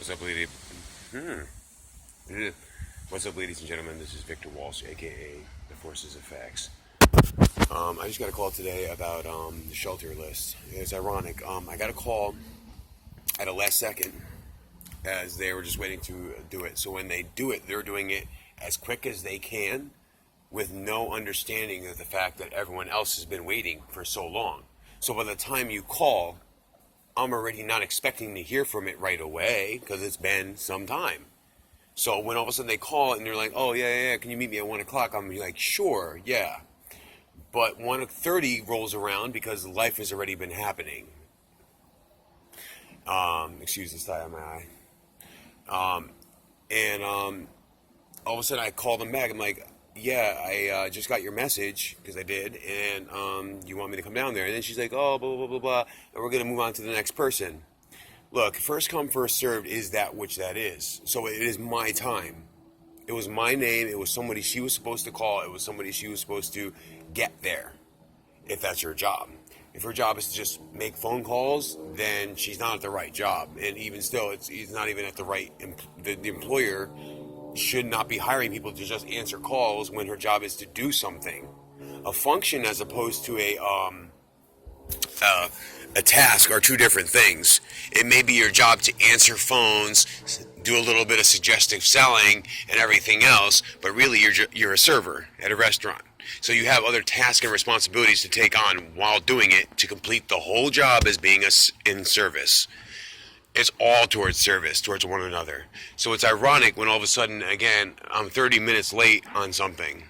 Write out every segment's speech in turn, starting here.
What's up, lady? What's up, ladies and gentlemen? This is Victor Walsh, aka The Forces of Facts. I just got a call today about the shelter list. It's ironic. I got a call at a last second as they were just waiting to do it. So when they do it, they're doing it as quick as they can with no understanding of the fact that everyone else has been waiting for so long. So by the time you call, I'm already not expecting to hear from it right away because it's been some time. So when all of a sudden they call and they're like, oh, yeah, can you meet me at 1 o'clock? I'm like, sure, yeah. But 1:30 rolls around because life has already been happening. Excuse the sty on my eye. And all of a sudden I call them back. I'm like, yeah, I just got your message, because I did, and you want me to come down there. And then she's like, oh, blah, blah, blah, blah, and we're going to move on to the next person. Look, first come, first served is that which that is. So it is my time. It was my name. It was somebody she was supposed to call. It was somebody she was supposed to get there, if that's her job. If her job is to just make phone calls, then she's not at the right job. And even still, it's not even at the right, the employer should not be hiring people to just answer calls when her job is to do something. A function as opposed to a task are two different things. It may be your job to answer phones, do a little bit of suggestive selling and everything else, but really you're a server at a restaurant. So you have other tasks and responsibilities to take on while doing it to complete the whole job as being in service. It's all towards service, towards one another. So it's ironic when all of a sudden, again, I'm 30 minutes late on something.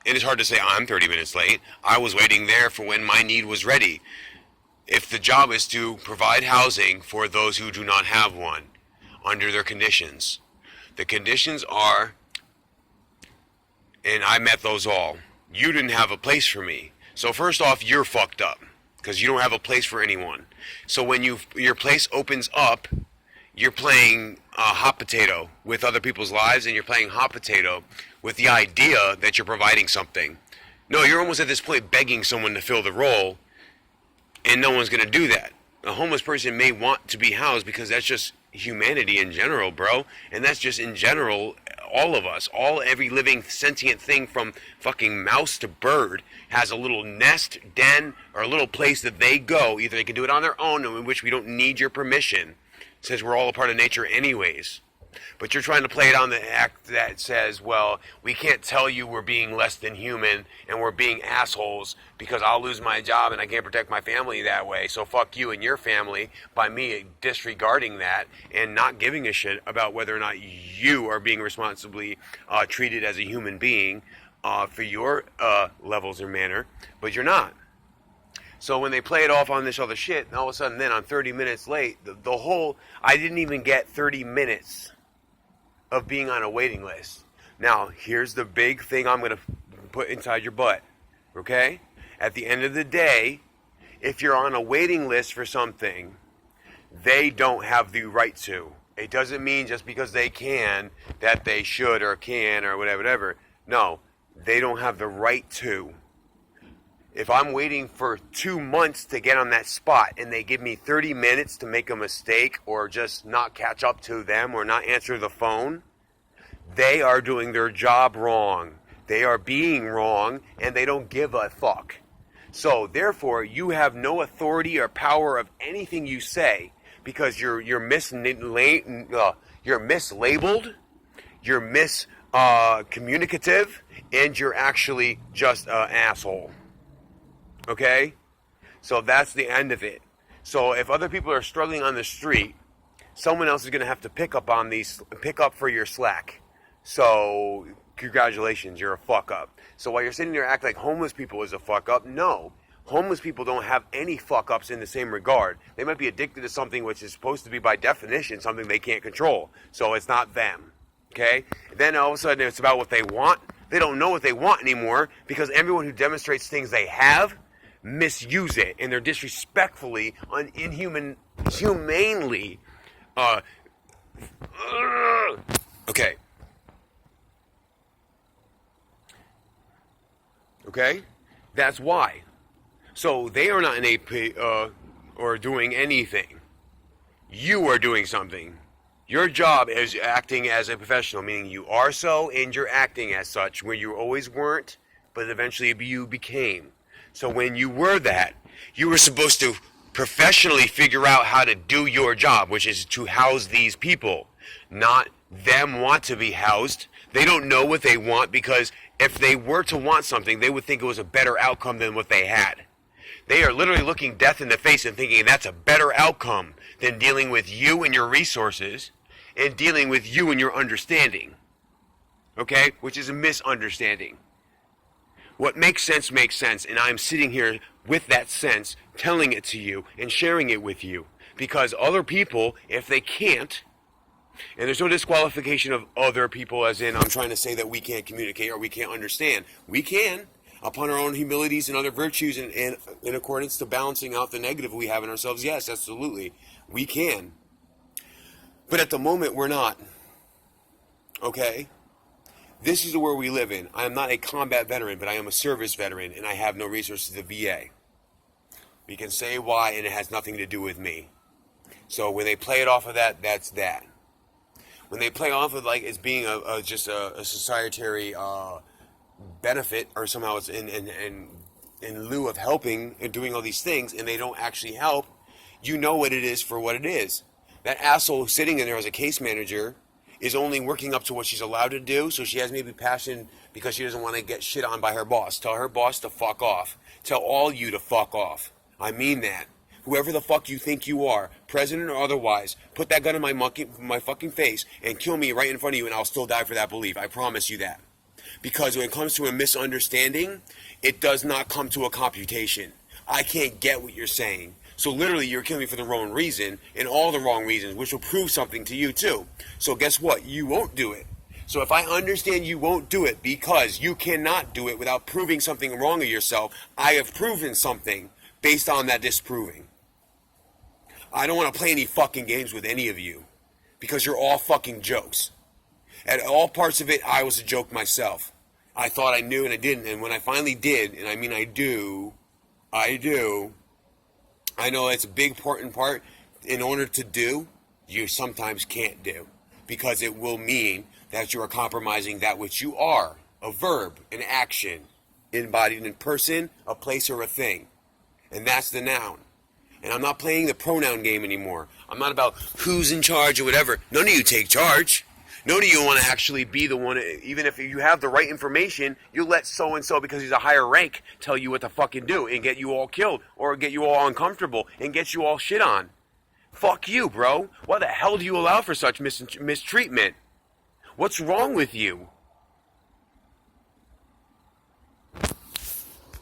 And it's hard to say I'm 30 minutes late. I was waiting there for when my need was ready. If the job is to provide housing for those who do not have one under their conditions, the conditions are, and I met those all, you didn't have a place for me. So first off, you're fucked up, because you don't have a place for anyone. So when your place opens up, you're playing hot potato with other people's lives, and you're playing hot potato with the idea that you're providing something. No, you're almost at this point begging someone to fill the role, and no one's going to do that. A homeless person may want to be housed because that's just humanity in general, bro. And that's just in general, all of us, every living sentient thing from fucking mouse to bird has a little nest, den, or a little place that they go. Either they can do it on their own, in which we don't need your permission, since we're all a part of nature anyways. But you're trying to play it on the act that says, well, we can't tell you we're being less than human and we're being assholes because I'll lose my job and I can't protect my family that way. So fuck you and your family by me disregarding that and not giving a shit about whether or not you are being responsibly treated as a human being for your levels or manner, but you're not. So when they play it off on this other shit, and all of a sudden then I'm 30 minutes late, the whole, I didn't even get 30 minutes of being on a waiting list. Now, here's the big thing I'm going to put inside your butt, okay? At the end of the day, if you're on a waiting list for something, they don't have the right to. It doesn't mean just because they can that they should or can or whatever. No, they don't have the right to. If I'm waiting for 2 months to get on that spot and they give me 30 minutes to make a mistake or just not catch up to them or not answer the phone, they are doing their job wrong. They are being wrong and they don't give a fuck. So therefore, you have no authority or power of anything you say because you're mislabeled, you're miscommunicative, and you're actually just an asshole. Okay? So that's the end of it. So if other people are struggling on the street, someone else is going to have to pick up for your slack. So congratulations, you're a fuck up. So while you're sitting there acting like homeless people is a fuck up, no. Homeless people don't have any fuck ups in the same regard. They might be addicted to something which is supposed to be by definition something they can't control. So it's not them. Okay? Then all of a sudden it's about what they want. They don't know what they want anymore because everyone who demonstrates things they have misuse it, and they're disrespectfully, inhumanely, okay. Okay? That's why. So they are not in or doing anything. You are doing something. Your job is acting as a professional, meaning you are so and you're acting as such, where you always weren't, but eventually you became. So when you were that, you were supposed to professionally figure out how to do your job, which is to house these people, not them want to be housed. They don't know what they want, because if they were to want something, they would think it was a better outcome than what they had. They are literally looking death in the face and thinking that's a better outcome than dealing with you and your resources and dealing with you and your understanding. Okay? Which is a misunderstanding. What makes sense, and I'm sitting here with that sense, telling it to you and sharing it with you. Because other people, if they can't, and there's no disqualification of other people as in I'm trying to say that we can't communicate or we can't understand. We can, upon our own humilities and other virtues, and in accordance to balancing out the negative we have in ourselves. Yes, absolutely. We can. But at the moment, we're not. Okay? This is the world we live in. I am not a combat veteran, but I am a service veteran, and I have no resources to the VA. We can say why, and it has nothing to do with me. So when they play it off of that, that's that. When they play off of like it's being just a societary benefit, or somehow it's in lieu of helping and doing all these things, and they don't actually help, you know what it is for what it is. That asshole sitting in there as a case manager is only working up to what she's allowed to do, so she has maybe passion because she doesn't want to get shit on by her boss. Tell her boss to fuck off. Tell all you to fuck off. I mean that. Whoever the fuck you think you are, president or otherwise, put that gun in my fucking face and kill me right in front of you, and I'll still die for that belief. I promise you that. Because when it comes to a misunderstanding, it does not come to a computation. I can't get what you're saying. So literally, you're killing me for the wrong reason, and all the wrong reasons, which will prove something to you too. So guess what? You won't do it. So if I understand you won't do it because you cannot do it without proving something wrong of yourself, I have proven something based on that disproving. I don't want to play any fucking games with any of you, because you're all fucking jokes. At all parts of it, I was a joke myself. I thought I knew and I didn't, and when I finally did, and I mean I do, I know it's a big important part. In order to do, you sometimes can't do, because it will mean that you are compromising that which you are, a verb, an action, embodied in person, a place, or a thing. And that's the noun. And I'm not playing the pronoun game anymore. I'm not about who's in charge or whatever. None of you take charge. None of you want to actually be the one. Even if you have the right information, you let so-and-so, because he's a higher rank, tell you what to fucking do and get you all killed or get you all uncomfortable and get you all shit on. Fuck you, bro. Why the hell do you allow for such mistreatment? What's wrong with you?